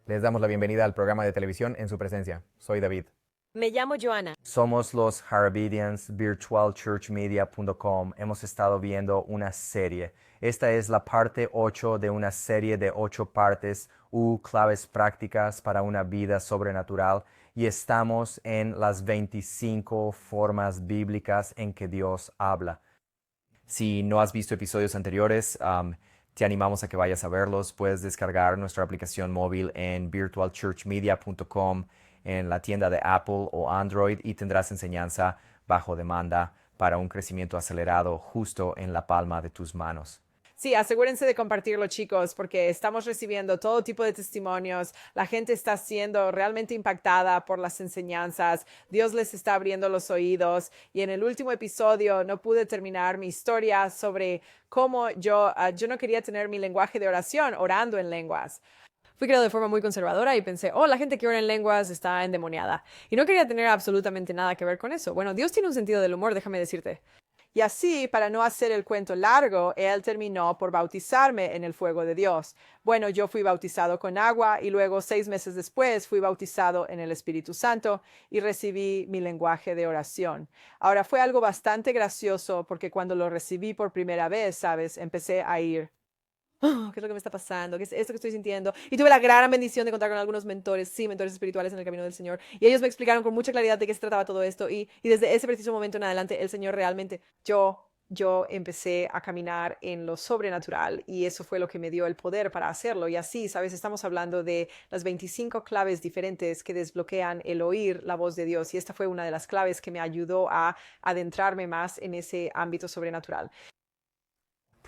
Les damos la bienvenida al programa de televisión En su presencia. Soy David. Me llamo Joana. Somos los Haravidians, virtualchurchmedia.com. Hemos estado viendo una serie. Esta es la parte 8 de una serie de 8 partes, claves prácticas para una vida sobrenatural. Y estamos en las 25 formas bíblicas en que Dios habla. Si no has visto episodios anteriores, te animamos a que vayas a verlos. Puedes descargar nuestra aplicación móvil en virtualchurchmedia.com, en la tienda de Apple o Android, y tendrás enseñanza bajo demanda para un crecimiento acelerado justo en la palma de tus manos. Sí, asegúrense de compartirlo, chicos, porque estamos recibiendo todo tipo de testimonios. La gente está siendo realmente impactada por las enseñanzas. Dios les está abriendo los oídos. Y en el último episodio no pude terminar mi historia sobre cómo yo no quería tener mi lenguaje de oración orando en lenguas. Fui creado de forma muy conservadora y pensé, la gente que ora en lenguas está endemoniada. Y no quería tener absolutamente nada que ver con eso. Bueno, Dios tiene un sentido del humor, déjame decirte. Y así, para no hacer el cuento largo, él terminó por bautizarme en el fuego de Dios. Bueno, yo fui bautizado con agua y luego 6 meses después fui bautizado en el Espíritu Santo y recibí mi lenguaje de oración. Ahora, fue algo bastante gracioso porque cuando lo recibí por primera vez, ¿sabes? Empecé a ir. ¿Qué es lo que me está pasando? ¿Qué es esto que estoy sintiendo? Y tuve la gran bendición de contar con algunos mentores, sí, mentores espirituales en el camino del Señor. Y ellos me explicaron con mucha claridad de qué se trataba todo esto. Y desde ese preciso momento en adelante, el Señor realmente, yo empecé a caminar en lo sobrenatural y eso fue lo que me dio el poder para hacerlo. Y así, ¿sabes? Estamos hablando de las 25 claves diferentes que desbloquean el oír la voz de Dios. Y esta fue una de las claves que me ayudó a adentrarme más en ese ámbito sobrenatural.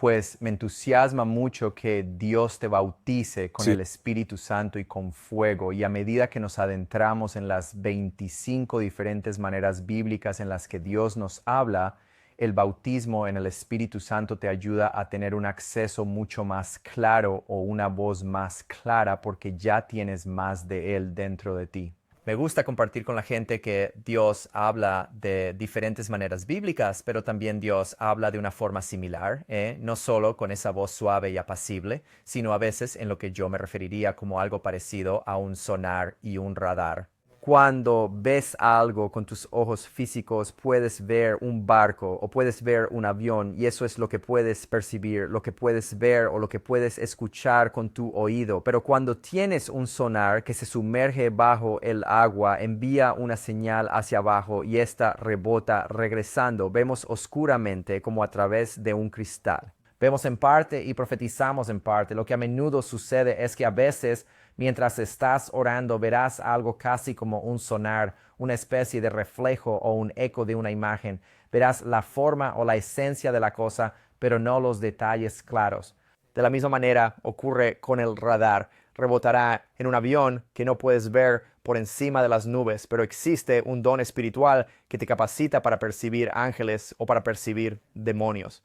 Pues me entusiasma mucho que Dios te bautice con el Espíritu Santo y con fuego. Y a medida que nos adentramos en las 25 diferentes maneras bíblicas en las que Dios nos habla, el bautismo en el Espíritu Santo te ayuda a tener un acceso mucho más claro o una voz más clara porque ya tienes más de Él dentro de ti. Me gusta compartir con la gente que Dios habla de diferentes maneras bíblicas, pero también Dios habla de una forma similar, no solo con esa voz suave y apacible, sino a veces en lo que yo me referiría como algo parecido a un sonar y un radar. Cuando ves algo con tus ojos físicos, puedes ver un barco o puedes ver un avión y eso es lo que puedes percibir, lo que puedes ver o lo que puedes escuchar con tu oído. Pero cuando tienes un sonar que se sumerge bajo el agua, envía una señal hacia abajo y esta rebota regresando. Vemos oscuramente como a través de un cristal. Vemos en parte y profetizamos en parte. Lo que a menudo sucede es que a veces, mientras estás orando, verás algo casi como un sonar, una especie de reflejo o un eco de una imagen. Verás la forma o la esencia de la cosa, pero no los detalles claros. De la misma manera ocurre con el radar. Rebotará en un avión que no puedes ver por encima de las nubes, pero existe un don espiritual que te capacita para percibir ángeles o para percibir demonios.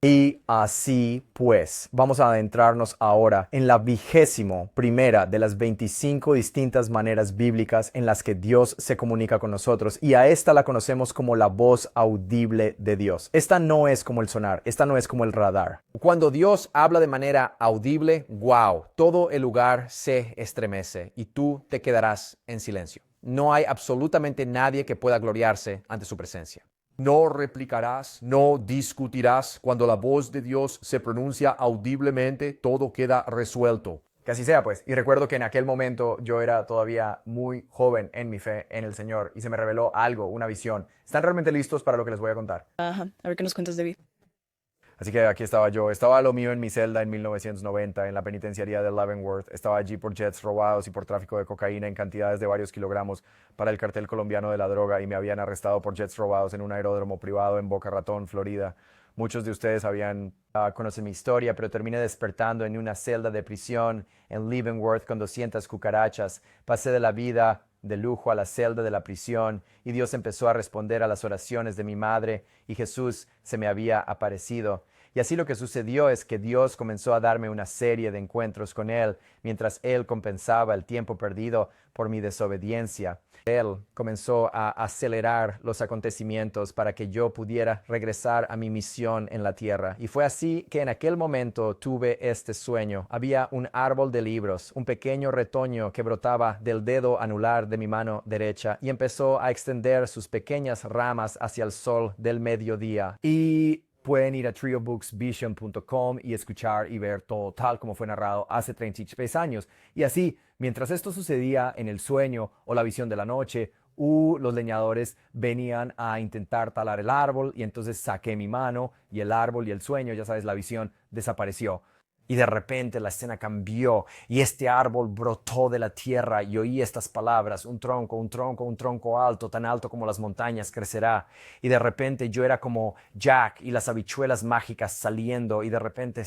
Y así pues, vamos a adentrarnos ahora en la 21ª de las 25 distintas maneras bíblicas en las que Dios se comunica con nosotros. Y a esta la conocemos como la voz audible de Dios. Esta no es como el sonar, esta no es como el radar. Cuando Dios habla de manera audible, wow, todo el lugar se estremece y tú te quedarás en silencio. No hay absolutamente nadie que pueda gloriarse ante su presencia. No replicarás, no discutirás. Cuando la voz de Dios se pronuncia audiblemente, todo queda resuelto. Que así sea, pues. Y recuerdo que en aquel momento yo era todavía muy joven en mi fe en el Señor y se me reveló algo, una visión. ¿Están realmente listos para lo que les voy a contar? Ajá, a ver qué nos cuentas, David. Así que aquí estaba yo. Estaba lo mío en mi celda en 1990 en la penitenciaría de Leavenworth. Estaba allí por jets robados y por tráfico de cocaína en cantidades de varios kilogramos para el cartel colombiano de la droga y me habían arrestado por jets robados en un aeródromo privado en Boca Ratón, Florida. Muchos de ustedes conocen mi historia, pero terminé despertando en una celda de prisión en Leavenworth con 200 cucarachas. Pasé de la vida de lujo a la celda de la prisión y Dios empezó a responder a las oraciones de mi madre y Jesús se me había aparecido. Y así lo que sucedió es que Dios comenzó a darme una serie de encuentros con Él mientras Él compensaba el tiempo perdido por mi desobediencia. Él comenzó a acelerar los acontecimientos para que yo pudiera regresar a mi misión en la tierra. Y fue así que en aquel momento tuve este sueño. Había un árbol de libros, un pequeño retoño que brotaba del dedo anular de mi mano derecha y empezó a extender sus pequeñas ramas hacia el sol del mediodía. Y pueden ir a triobooksvision.com y escuchar y ver todo tal como fue narrado hace 33 años. Y así, mientras esto sucedía en el sueño o la visión de la noche, los leñadores venían a intentar talar el árbol y entonces saqué mi mano y el árbol y el sueño, ya sabes, la visión desapareció. Y de repente la escena cambió y este árbol brotó de la tierra y oí estas palabras: un tronco alto, tan alto como las montañas crecerá. Y de repente yo era como Jack y las habichuelas mágicas saliendo y de repente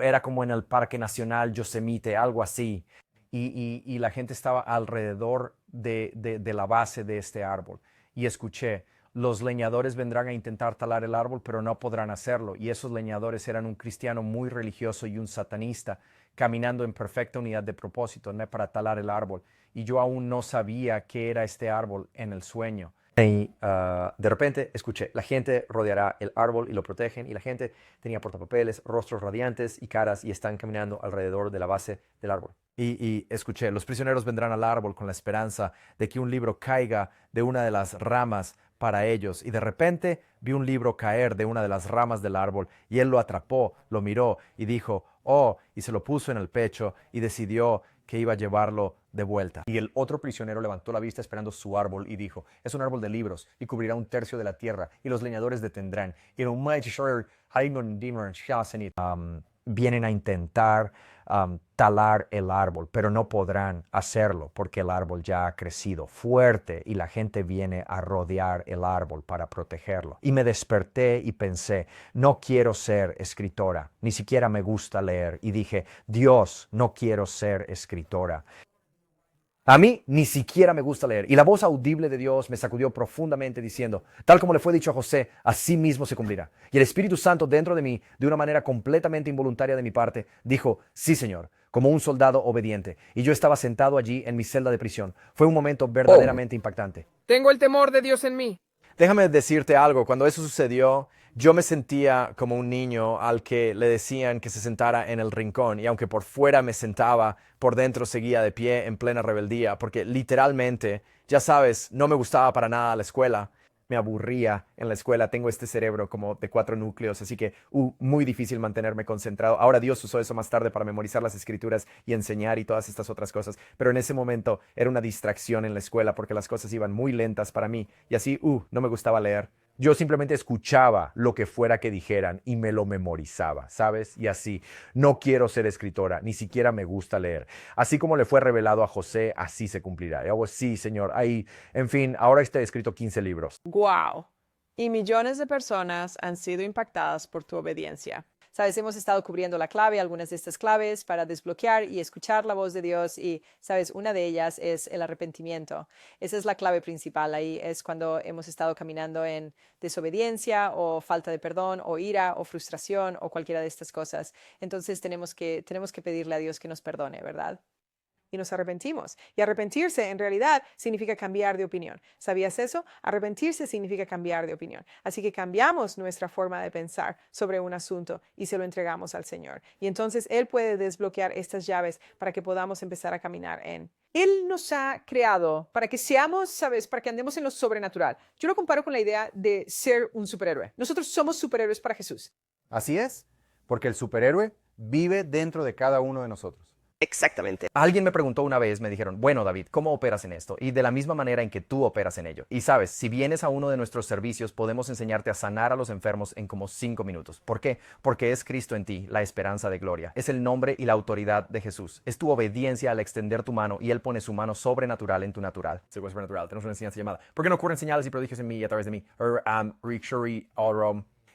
era como en el Parque Nacional Yosemite, algo así. Y la gente estaba alrededor de la base de este árbol. Y escuché: los leñadores vendrán a intentar talar el árbol, pero no podrán hacerlo. Y esos leñadores eran un cristiano muy religioso y un satanista, caminando en perfecta unidad de propósito, ¿no?, para talar el árbol. Y yo aún no sabía qué era este árbol en el sueño. Y de repente escuché: la gente rodeará el árbol y lo protegen. Y la gente tenía portapapeles, rostros radiantes y caras y están caminando alrededor de la base del árbol. Y escuché: los prisioneros vendrán al árbol con la esperanza de que un libro caiga de una de las ramas para ellos. Y de repente vi un libro caer de una de las ramas del árbol y él lo atrapó, lo miró y dijo: oh, y se lo puso en el pecho y decidió que iba a llevarlo de vuelta. Y el otro prisionero levantó la vista esperando su árbol y dijo: es un árbol de libros y cubrirá un tercio de la tierra y los leñadores detendrán. Y vienen a intentar talar el árbol, pero no podrán hacerlo porque el árbol ya ha crecido fuerte y la gente viene a rodear el árbol para protegerlo. Y me desperté y pensé: no quiero ser escritora, ni siquiera me gusta leer. Y dije: Dios, no quiero ser escritora. A mí ni siquiera me gusta leer. Y la voz audible de Dios me sacudió profundamente diciendo: tal como le fue dicho a José, así mismo se cumplirá. Y el Espíritu Santo dentro de mí, de una manera completamente involuntaria de mi parte, dijo: sí, Señor, como un soldado obediente. Y yo estaba sentado allí en mi celda de prisión. Fue un momento verdaderamente impactante. Tengo el temor de Dios en mí. Déjame decirte algo: cuando eso sucedió, yo me sentía como un niño al que le decían que se sentara en el rincón, y aunque por fuera me sentaba, por dentro seguía de pie en plena rebeldía, porque literalmente, ya sabes, no me gustaba para nada la escuela. Me aburría en la escuela. Tengo este cerebro como de 4 núcleos, así que muy difícil mantenerme concentrado. Ahora Dios usó eso más tarde para memorizar las escrituras y enseñar y todas estas otras cosas, pero en ese momento era una distracción en la escuela porque las cosas iban muy lentas para mí y así no me gustaba leer. Yo simplemente escuchaba lo que fuera que dijeran y me lo memorizaba, ¿sabes? Y así: no quiero ser escritora, ni siquiera me gusta leer. Así como le fue revelado a José, así se cumplirá. Y hago: sí, Señor. Ahí, en fin, ahora he escrito 15 libros. ¡Wow! Y millones de personas han sido impactadas por tu obediencia. Sabes, hemos estado cubriendo la clave, algunas de estas claves para desbloquear y escuchar la voz de Dios y, sabes, una de ellas es el arrepentimiento. Esa es la clave principal. Ahí es cuando hemos estado caminando en desobediencia o falta de perdón o ira o frustración o cualquiera de estas cosas. Entonces tenemos que pedirle a Dios que nos perdone, ¿verdad? Y nos arrepentimos. Y arrepentirse en realidad significa cambiar de opinión. ¿Sabías eso? Arrepentirse significa cambiar de opinión. Así que cambiamos nuestra forma de pensar sobre un asunto y se lo entregamos al Señor. Y entonces Él puede desbloquear estas llaves para que podamos empezar a caminar en. Él nos ha creado para que seamos, ¿sabes? Para que andemos en lo sobrenatural. Yo lo comparo con la idea de ser un superhéroe. Nosotros somos superhéroes para Jesús. Así es, porque el superhéroe vive dentro de cada uno de nosotros. Exactamente. Alguien me preguntó una vez, me dijeron: bueno, David, ¿cómo operas en esto? Y de la misma manera en que tú operas en ello. Y sabes, si vienes a uno de nuestros servicios, podemos enseñarte a sanar a los enfermos en como 5 minutos. ¿Por qué? Porque es Cristo en ti, la esperanza de gloria. Es el nombre y la autoridad de Jesús. Es tu obediencia al extender tu mano y Él pone su mano sobrenatural en tu natural. Sobrenatural. Tenemos una enseñanza llamada ¿por qué no ocurren señales y prodigios en mí y a través de mí?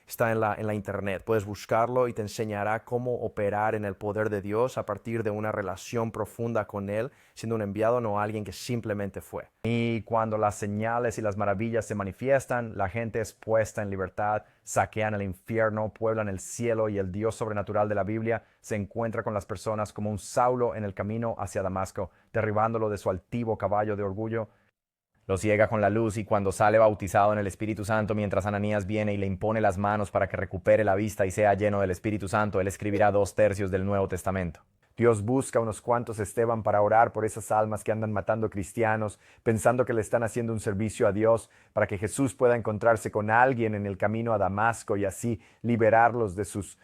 está en la internet. Puedes buscarlo y te enseñará cómo operar en el poder de Dios a partir de una relación profunda con Él, siendo un enviado, no alguien que simplemente fue. Y cuando las señales y las maravillas se manifiestan, la gente es puesta en libertad, saquean el infierno, pueblan el cielo y el Dios sobrenatural de la Biblia se encuentra con las personas como un Saulo en el camino hacia Damasco, derribándolo de su altivo caballo de orgullo. Lo ciega con la luz y cuando sale bautizado en el Espíritu Santo, mientras Ananías viene y le impone las manos para que recupere la vista y sea lleno del Espíritu Santo, él escribirá 2/3 del Nuevo Testamento. Dios busca unos cuantos Esteban para orar por esas almas que andan matando cristianos, pensando que le están haciendo un servicio a Dios, para que Jesús pueda encontrarse con alguien en el camino a Damasco y así liberarlos de sus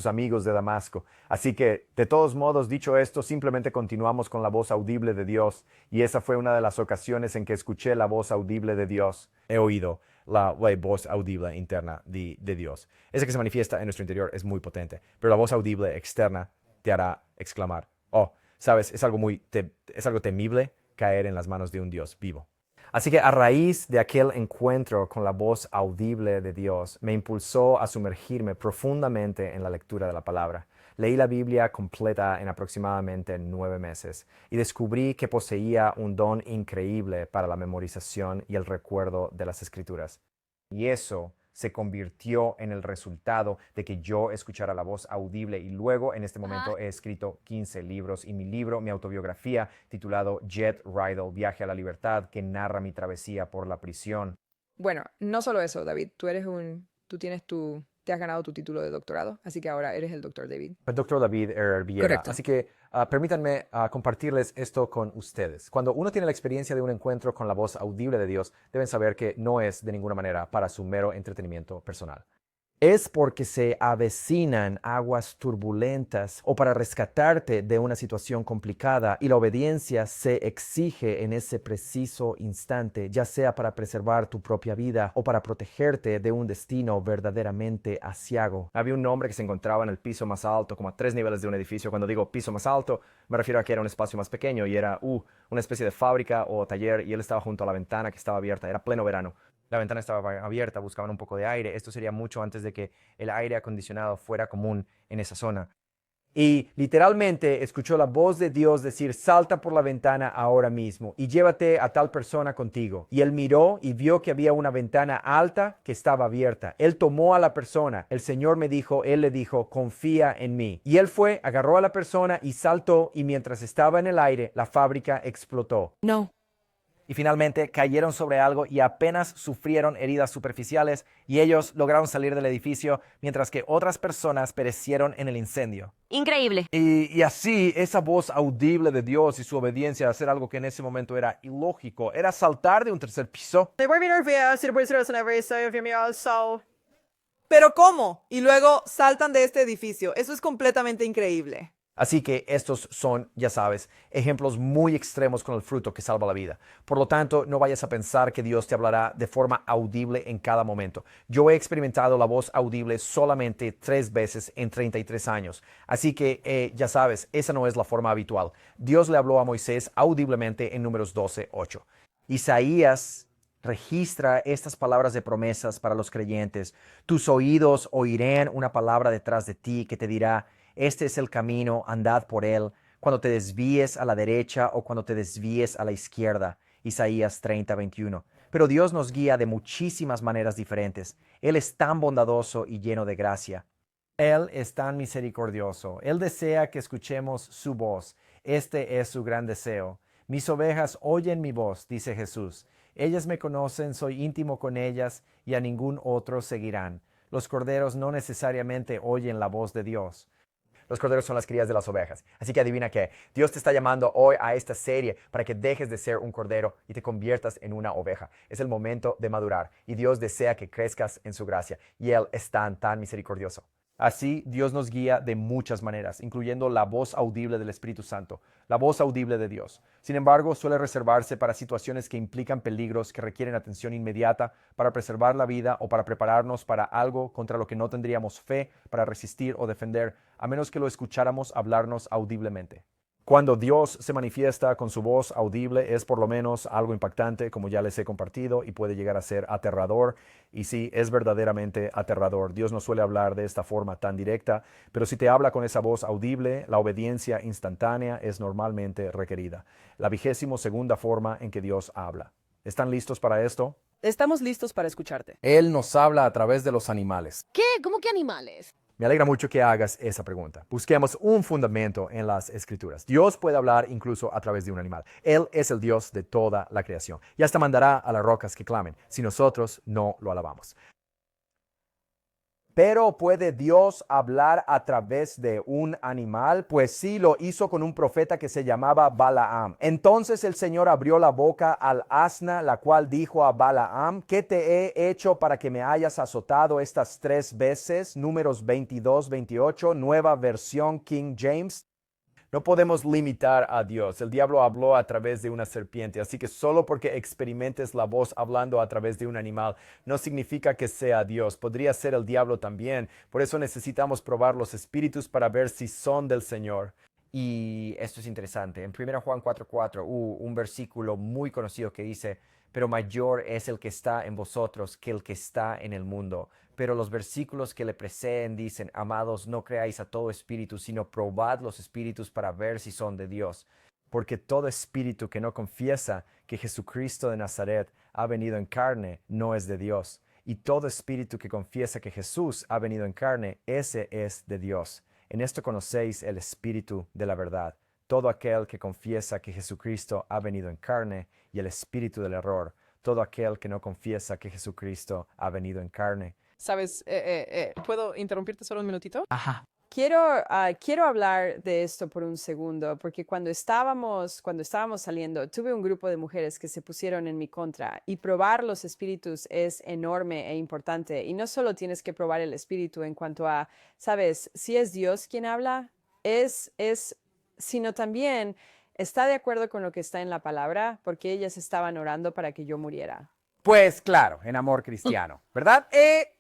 amigos de Damasco. Así que, de todos modos, dicho esto, simplemente continuamos con la voz audible de Dios, y esa fue una de las ocasiones en que escuché la voz audible de Dios. He oído la voz audible interna de Dios. Esa que se manifiesta en nuestro interior es muy potente, pero la voz audible externa te hará exclamar, oh, sabes, es algo temible caer en las manos de un Dios vivo. Así que a raíz de aquel encuentro con la voz audible de Dios, me impulsó a sumergirme profundamente en la lectura de la palabra. Leí la Biblia completa en aproximadamente 9 meses y descubrí que poseía un don increíble para la memorización y el recuerdo de las Escrituras. Y eso se convirtió en el resultado de que yo escuchara la voz audible y luego en este momento he escrito 15 libros y mi autobiografía titulado Jet Rydell, Viaje a la Libertad, que narra mi travesía por la prisión. Bueno, no solo eso, David, te has ganado tu título de doctorado, así que ahora eres el doctor David. El doctor David Villera. Correcto. Así que permítanme compartirles esto con ustedes. Cuando uno tiene la experiencia de un encuentro con la voz audible de Dios, deben saber que no es de ninguna manera para su mero entretenimiento personal. Es porque se avecinan aguas turbulentas o para rescatarte de una situación complicada y la obediencia se exige en ese preciso instante, ya sea para preservar tu propia vida o para protegerte de un destino verdaderamente aciago. Había un hombre que se encontraba en el piso más alto, como a 3 niveles de un edificio. Cuando digo piso más alto, me refiero a que era un espacio más pequeño y era una especie de fábrica o taller, y él estaba junto a la ventana que estaba abierta. Era pleno verano. La ventana estaba abierta, buscaban un poco de aire. Esto sería mucho antes de que el aire acondicionado fuera común en esa zona. Y literalmente escuchó la voz de Dios decir, salta por la ventana ahora mismo y llévate a tal persona contigo. Y él miró y vio que había una ventana alta que estaba abierta. Él tomó a la persona. El Señor él le dijo, confía en mí. Y él fue, agarró a la persona y saltó, y mientras estaba en el aire, la fábrica explotó. No. Y finalmente cayeron sobre algo y apenas sufrieron heridas superficiales, y ellos lograron salir del edificio mientras que otras personas perecieron en el incendio. Increíble. Y así, esa voz audible de Dios y su obediencia a hacer algo que en ese momento era ilógico, era saltar de un 3er piso. Pero ¿cómo? Y luego saltan de este edificio. Eso es completamente increíble. Así que estos son, ya sabes, ejemplos muy extremos con el fruto que salva la vida. Por lo tanto, no vayas a pensar que Dios te hablará de forma audible en cada momento. Yo he experimentado la voz audible solamente 3 veces en 33 años. Así que, ya sabes, esa no es la forma habitual. Dios le habló a Moisés audiblemente en Números 12:8. Isaías registra estas palabras de promesas para los creyentes. Tus oídos oirán una palabra detrás de ti que te dirá, este es el camino, andad por él, cuando te desvíes a la derecha o cuando te desvíes a la izquierda. Isaías 30:21. Pero Dios nos guía de muchísimas maneras diferentes. Él es tan bondadoso y lleno de gracia. Él es tan misericordioso. Él desea que escuchemos su voz. Este es su gran deseo. Mis ovejas oyen mi voz, dice Jesús. Ellas me conocen, soy íntimo con ellas y a ningún otro seguirán. Los corderos no necesariamente oyen la voz de Dios. Los corderos son las crías de las ovejas. Así que adivina qué. Dios te está llamando hoy a esta serie para que dejes de ser un cordero y te conviertas en una oveja. Es el momento de madurar y Dios desea que crezcas en su gracia. Y Él es tan misericordioso. Así, Dios nos guía de muchas maneras, incluyendo la voz audible del Espíritu Santo, la voz audible de Dios. Sin embargo, suele reservarse para situaciones que implican peligros que requieren atención inmediata para preservar la vida o para prepararnos para algo contra lo que no tendríamos fe para resistir o defender, a menos que lo escucháramos hablarnos audiblemente. Cuando Dios se manifiesta con su voz audible es por lo menos algo impactante, como ya les he compartido, y puede llegar a ser aterrador. Y sí, es verdaderamente aterrador. Dios no suele hablar de esta forma tan directa, pero si te habla con esa voz audible, la obediencia instantánea es normalmente requerida. La 22ª forma en que Dios habla. ¿Están listos para esto? Estamos listos para escucharte. Él nos habla a través de los animales. ¿Qué? ¿Cómo que animales? Me alegra mucho que hagas esa pregunta. Busquemos un fundamento en las Escrituras. Dios puede hablar incluso a través de un animal. Él es el Dios de toda la creación. Y hasta mandará a las rocas que clamen, si nosotros no lo alabamos. Pero ¿puede Dios hablar a través de un animal? Pues sí, lo hizo con un profeta que se llamaba Balaam. Entonces el Señor abrió la boca al asna, la cual dijo a Balaam: ¿qué te he hecho para que me hayas azotado estas 3 veces? Números 22, 28, nueva versión King James. No podemos limitar a Dios. El diablo habló a través de una serpiente, así que solo porque experimentes la voz hablando a través de un animal no significa que sea Dios. Podría ser el diablo también. Por eso necesitamos probar los espíritus para ver si son del Señor. Y esto es interesante. En 1 Juan 4:4, un versículo muy conocido que dice: pero mayor es el que está en vosotros que el que está en el mundo. Pero los versículos que le preceden dicen: amados, no creáis a todo espíritu, sino probad los espíritus para ver si son de Dios. Porque todo espíritu que no confiesa que Jesucristo de Nazaret ha venido en carne, no es de Dios. Y todo espíritu que confiesa que Jesús ha venido en carne, ese es de Dios. En esto conocéis el espíritu de la verdad. Todo aquel que confiesa que Jesucristo ha venido en carne, y el espíritu del error, todo aquel que no confiesa que Jesucristo ha venido en carne. ¿Sabes? ¿Puedo interrumpirte solo un minutito? Quiero hablar de esto por un segundo, porque cuando estábamos saliendo, tuve un grupo de mujeres que se pusieron en mi contra, y probar los espíritus es enorme e importante. Y no solo tienes que probar el espíritu en cuanto a, ¿sabes? Si es Dios quien habla, sino también está de acuerdo con lo que está en la palabra, porque ellas estaban orando para que yo muriera. Pues claro, en amor cristiano, ¿verdad?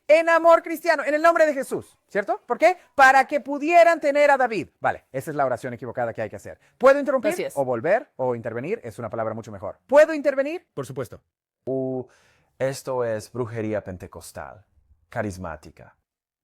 En amor cristiano, en el nombre de Jesús, ¿cierto? ¿Por qué? Para que pudieran tener a David. Vale, esa es la oración equivocada que hay que hacer. ¿Puedo interrumpir? Así es. O volver, o intervenir, es una palabra mucho mejor. ¿Puedo intervenir? Por supuesto. Esto es brujería pentecostal, carismática.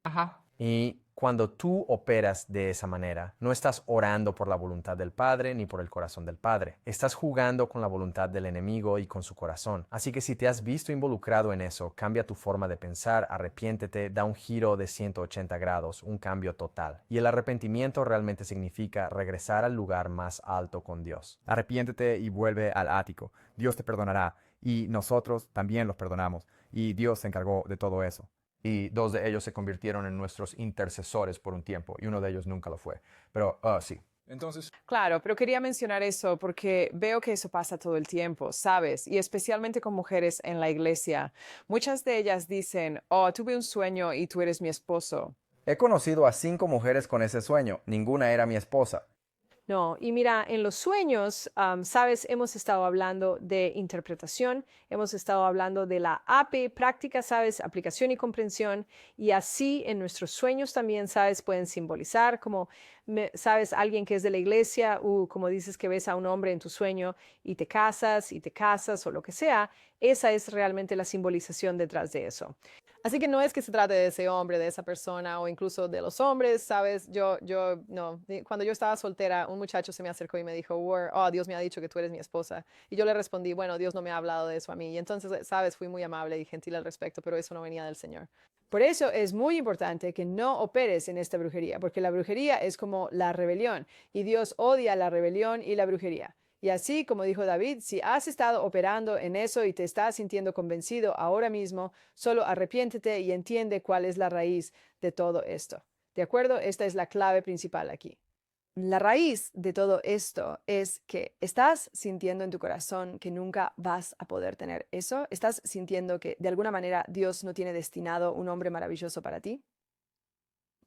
Ajá. Y cuando tú operas de esa manera, no estás orando por la voluntad del Padre ni por el corazón del Padre. Estás jugando con la voluntad del enemigo y con su corazón. Así que si te has visto involucrado en eso, cambia tu forma de pensar, arrepiéntete, da un giro de 180 grados, un cambio total. Y el arrepentimiento realmente significa regresar al lugar más alto con Dios. Arrepiéntete y vuelve al ático. Dios te perdonará y nosotros también los perdonamos. Y Dios se encargó de todo eso. Y 2 de ellos se convirtieron en nuestros intercesores por un tiempo, y uno de ellos nunca lo fue. Pero sí. Entonces, Claro, pero quería mencionar eso porque veo que eso pasa todo el tiempo, ¿sabes? Y especialmente con mujeres en la iglesia. Muchas de ellas dicen: oh, tuve un sueño y tú eres mi esposo. He conocido a 5 mujeres con ese sueño. Ninguna era mi esposa. No, y mira, en los sueños, sabes, hemos estado hablando de interpretación, hemos estado hablando de la AP, práctica, sabes, aplicación y comprensión, y así en nuestros sueños también, sabes, pueden simbolizar como, sabes, alguien que es de la iglesia, como dices que ves a un hombre en tu sueño y te casas o lo que sea, esa es realmente la simbolización detrás de eso. Así que no es que se trate de ese hombre, de esa persona o incluso de los hombres, ¿sabes? No. Cuando yo estaba soltera, un muchacho se me acercó y me dijo: oh, Dios me ha dicho que tú eres mi esposa. Y yo le respondí: bueno, Dios no me ha hablado de eso a mí. Y entonces, ¿sabes? Fui muy amable y gentil al respecto, pero eso no venía del Señor. Por eso es muy importante que no operes en esta brujería, porque la brujería es como la rebelión y Dios odia la rebelión y la brujería. Y así como dijo David, si has estado operando en eso y te estás sintiendo convencido ahora mismo, solo arrepiéntete y entiende cuál es la raíz de todo esto. ¿De acuerdo? Esta es la clave principal aquí. La raíz de todo esto es que estás sintiendo en tu corazón que nunca vas a poder tener eso. ¿Estás sintiendo que de alguna manera Dios no tiene destinado un hombre maravilloso para ti?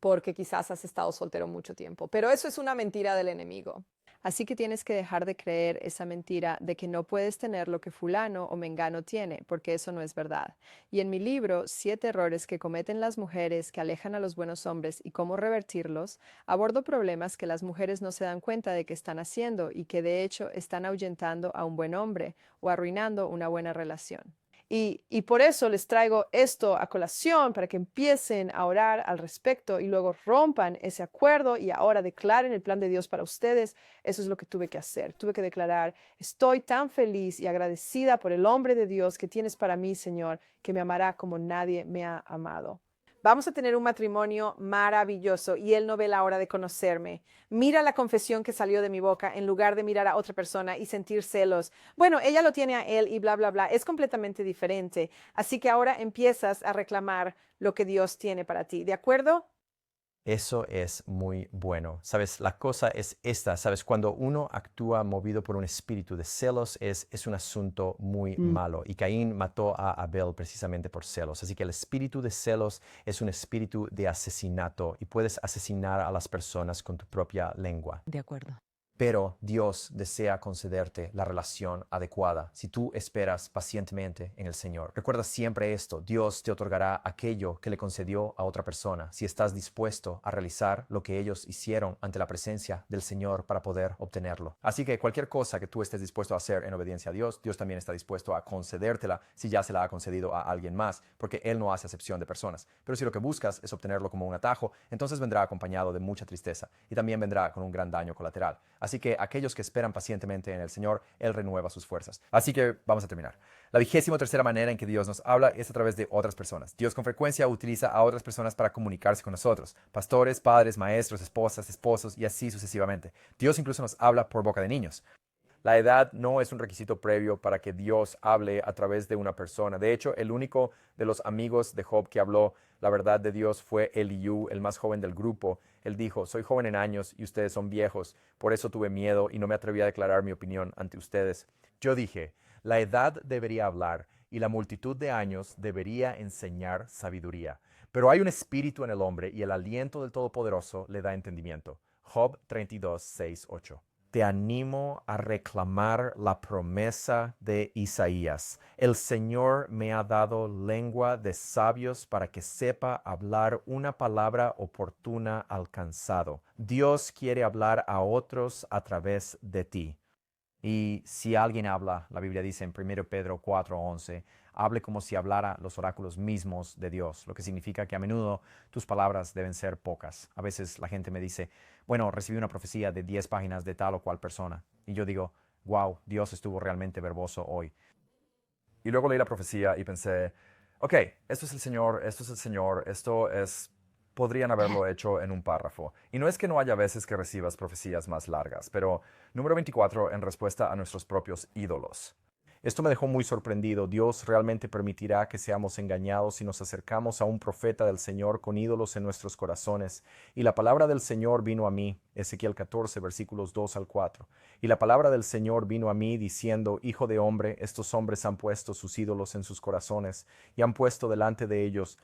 Porque quizás has estado soltero mucho tiempo. Pero eso es una mentira del enemigo. Así que tienes que dejar de creer esa mentira de que no puedes tener lo que fulano o mengano tiene, porque eso no es verdad. Y en mi libro, 7 errores que cometen las mujeres que alejan a los buenos hombres y cómo revertirlos, abordo problemas que las mujeres no se dan cuenta de que están haciendo y que de hecho están ahuyentando a un buen hombre o arruinando una buena relación. Y por eso les traigo esto a colación para que empiecen a orar al respecto y luego rompan ese acuerdo y ahora declaren el plan de Dios para ustedes. Eso es lo que tuve que hacer. Tuve que declarar, estoy tan feliz y agradecida por el hombre de Dios que tienes para mí, Señor, que me amará como nadie me ha amado. Vamos a tener un matrimonio maravilloso y él no ve la hora de conocerme. Mira la confesión que salió de mi boca en lugar de mirar a otra persona y sentir celos. Bueno, ella lo tiene a él y bla, bla, bla. Es completamente diferente. Así que ahora empiezas a reclamar lo que Dios tiene para ti. ¿De acuerdo? Eso es muy bueno. Sabes, la cosa es esta, sabes, cuando uno actúa movido por un espíritu de celos es un asunto muy malo. Y Caín mató a Abel precisamente por celos. Así que el espíritu de celos es un espíritu de asesinato y puedes asesinar a las personas con tu propia lengua. De acuerdo. Pero Dios desea concederte la relación adecuada si tú esperas pacientemente en el Señor. Recuerda siempre esto, Dios te otorgará aquello que le concedió a otra persona si estás dispuesto a realizar lo que ellos hicieron ante la presencia del Señor para poder obtenerlo. Así que cualquier cosa que tú estés dispuesto a hacer en obediencia a Dios, Dios también está dispuesto a concedértela si ya se la ha concedido a alguien más, porque Él no hace acepción de personas. Pero si lo que buscas es obtenerlo como un atajo, entonces vendrá acompañado de mucha tristeza y también vendrá con un gran daño colateral. Así que aquellos que esperan pacientemente en el Señor, Él renueva sus fuerzas. Así que vamos a terminar. La 23ª manera en que Dios nos habla es a través de otras personas. Dios con frecuencia utiliza a otras personas para comunicarse con nosotros. Pastores, padres, maestros, esposas, esposos y así sucesivamente. Dios incluso nos habla por boca de niños. La edad no es un requisito previo para que Dios hable a través de una persona. De hecho, el único de los amigos de Job que habló la verdad de Dios fue Eliú, el más joven del grupo. Él dijo, soy joven en años y ustedes son viejos, por eso tuve miedo y no me atreví a declarar mi opinión ante ustedes. Yo dije, la edad debería hablar y la multitud de años debería enseñar sabiduría. Pero hay un espíritu en el hombre y el aliento del Todopoderoso le da entendimiento. Job 32, 6, 8. Te animo a reclamar la promesa de Isaías. El Señor me ha dado lengua de sabios para que sepa hablar una palabra oportuna al cansado. Dios quiere hablar a otros a través de ti. Y si alguien habla, la Biblia dice en 1 Pedro 4:11, hable como si hablara los oráculos mismos de Dios, lo que significa que a menudo tus palabras deben ser pocas. A veces la gente me dice, bueno, recibí una profecía de 10 páginas de tal o cual persona. Y yo digo, wow, Dios estuvo realmente verboso hoy. Y luego leí la profecía y pensé, ok, esto es el Señor, esto es... Podrían haberlo hecho en un párrafo. Y no es que no haya veces que recibas profecías más largas, pero número 24, en respuesta a nuestros propios ídolos. Esto me dejó muy sorprendido. Dios realmente permitirá que seamos engañados si nos acercamos a un profeta del Señor con ídolos en nuestros corazones. Y la palabra del Señor vino a mí, Ezequiel 14, versículos 2 al 4. Y la palabra del Señor vino a mí diciendo, Hijo de hombre, estos hombres han puesto sus ídolos en sus corazones y han puesto delante de ellos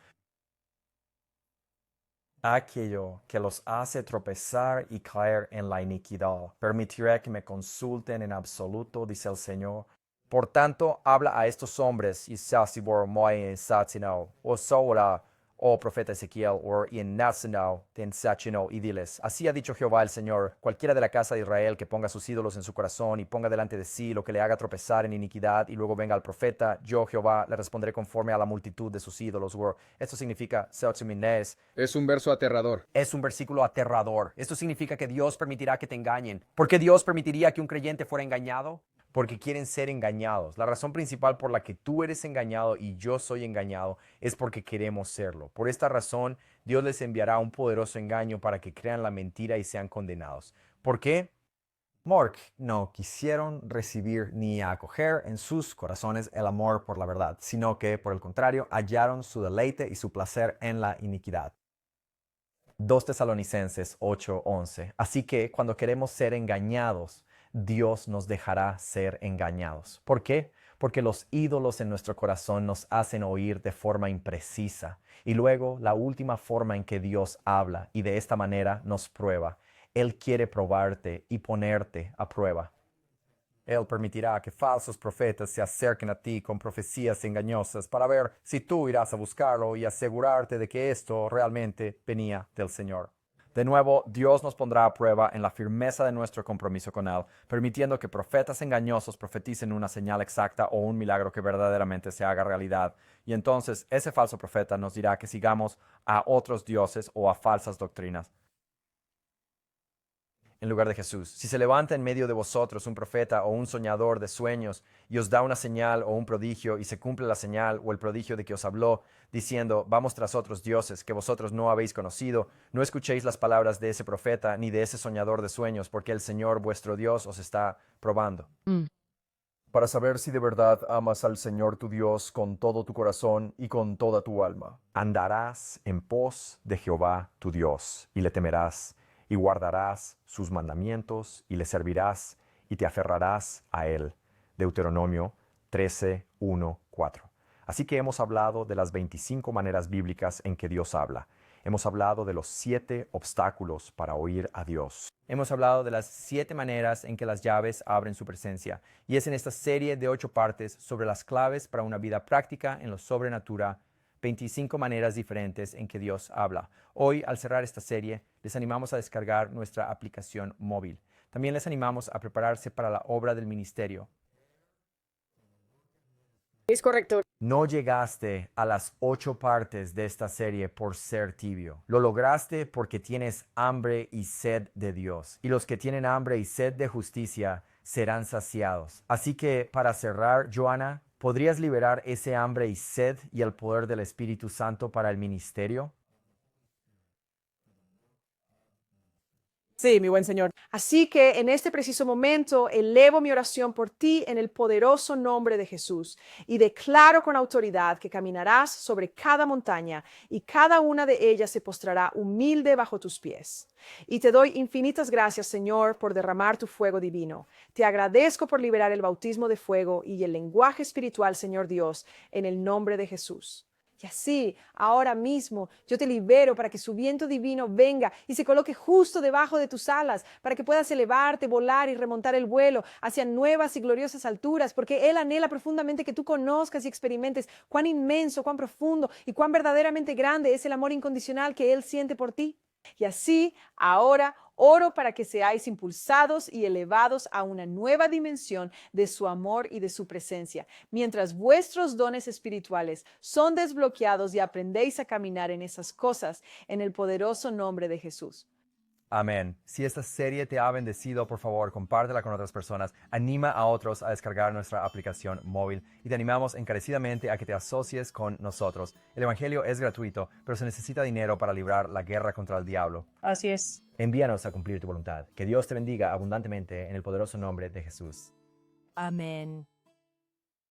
aquello que los hace tropezar y caer en la iniquidad. Permitiré que me consulten en absoluto, dice el Señor. Por tanto, habla a estos hombres, y Sasibor, Moy, Satsino, o Sola, oh profeta Ezequiel, o Innasino, Tensachino, y diles, así ha dicho Jehová el Señor, cualquiera de la casa de Israel que ponga sus ídolos en su corazón y ponga delante de sí lo que le haga tropezar en iniquidad, y luego venga al profeta, yo Jehová le responderé conforme a la multitud de sus ídolos. Esto significa Seotzimines. Es un verso aterrador. Es un versículo aterrador. Esto significa que Dios permitirá que te engañen. ¿Por qué Dios permitiría que un creyente fuera engañado? Porque quieren ser engañados. La razón principal por la que tú eres engañado y yo soy engañado es porque queremos serlo. Por esta razón, Dios les enviará un poderoso engaño para que crean la mentira y sean condenados. ¿Por qué? Mork no quisieron recibir ni acoger en sus corazones el amor por la verdad, sino que, por el contrario, hallaron su deleite y su placer en la iniquidad. 2 Tesalonicenses 8:11. Así que cuando queremos ser engañados, Dios nos dejará ser engañados. ¿Por qué? Porque los ídolos en nuestro corazón nos hacen oír de forma imprecisa. Y luego la última forma en que Dios habla y de esta manera nos prueba Él quiere probarte y ponerte a prueba. Él permitirá que falsos profetas se acerquen a ti con profecías engañosas para ver si tú irás a buscarlo y asegurarte de que esto realmente venía del Señor. De nuevo, Dios nos pondrá a prueba en la firmeza de nuestro compromiso con Él, permitiendo que profetas engañosos profeticen una señal exacta o un milagro que verdaderamente se haga realidad. Y entonces ese falso profeta nos dirá que sigamos a otros dioses o a falsas doctrinas en lugar de Jesús. Si se levanta en medio de vosotros un profeta o un soñador de sueños y os da una señal o un prodigio y se cumple la señal o el prodigio de que os habló, diciendo, vamos tras otros dioses que vosotros no habéis conocido, no escuchéis las palabras de ese profeta ni de ese soñador de sueños, porque el Señor vuestro Dios os está probando. Para saber si de verdad amas al Señor tu Dios con todo tu corazón y con toda tu alma. Andarás en pos de Jehová tu Dios y le temerás y guardarás sus mandamientos y le servirás y te aferrarás a él. Deuteronomio 13, 1, 4. Así que hemos hablado de las 25 maneras bíblicas en que Dios habla. Hemos hablado de los 7 obstáculos para oír a Dios. Hemos hablado de las 7 maneras en que las llaves abren su presencia. Y es en esta serie de 8 partes sobre las claves para una vida práctica en lo sobrenatural, 25 maneras diferentes en que Dios habla. Hoy, al cerrar esta serie, les animamos a descargar nuestra aplicación móvil. También les animamos a prepararse para la obra del ministerio. Es correcto. No llegaste a las 8 partes de esta serie por ser tibio. Lo lograste porque tienes hambre y sed de Dios. Y los que tienen hambre y sed de justicia serán saciados. Así que, para cerrar, Joana, ¿podrías liberar ese hambre y sed y el poder del Espíritu Santo para el ministerio? Sí, mi buen Señor. Así que en este preciso momento elevo mi oración por ti en el poderoso nombre de Jesús y declaro con autoridad que caminarás sobre cada montaña y cada una de ellas se postrará humilde bajo tus pies. Y te doy infinitas gracias, Señor, por derramar tu fuego divino. Te agradezco por liberar el bautismo de fuego y el lenguaje espiritual, Señor Dios, en el nombre de Jesús. Y así, ahora mismo, yo te libero para que su viento divino venga y se coloque justo debajo de tus alas, para que puedas elevarte, volar y remontar el vuelo hacia nuevas y gloriosas alturas, porque Él anhela profundamente que tú conozcas y experimentes cuán inmenso, cuán profundo y cuán verdaderamente grande es el amor incondicional que Él siente por ti. Y así, ahora, oro para que seáis impulsados y elevados a una nueva dimensión de su amor y de su presencia, mientras vuestros dones espirituales son desbloqueados y aprendéis a caminar en esas cosas en el poderoso nombre de Jesús. Amén. Si esta serie te ha bendecido, por favor, compártela con otras personas. Anima a otros a descargar nuestra aplicación móvil y te animamos encarecidamente a que te asocies con nosotros. El evangelio es gratuito, pero se necesita dinero para librar la guerra contra el diablo. Así es. Envíanos a cumplir tu voluntad. Que Dios te bendiga abundantemente en el poderoso nombre de Jesús. Amén.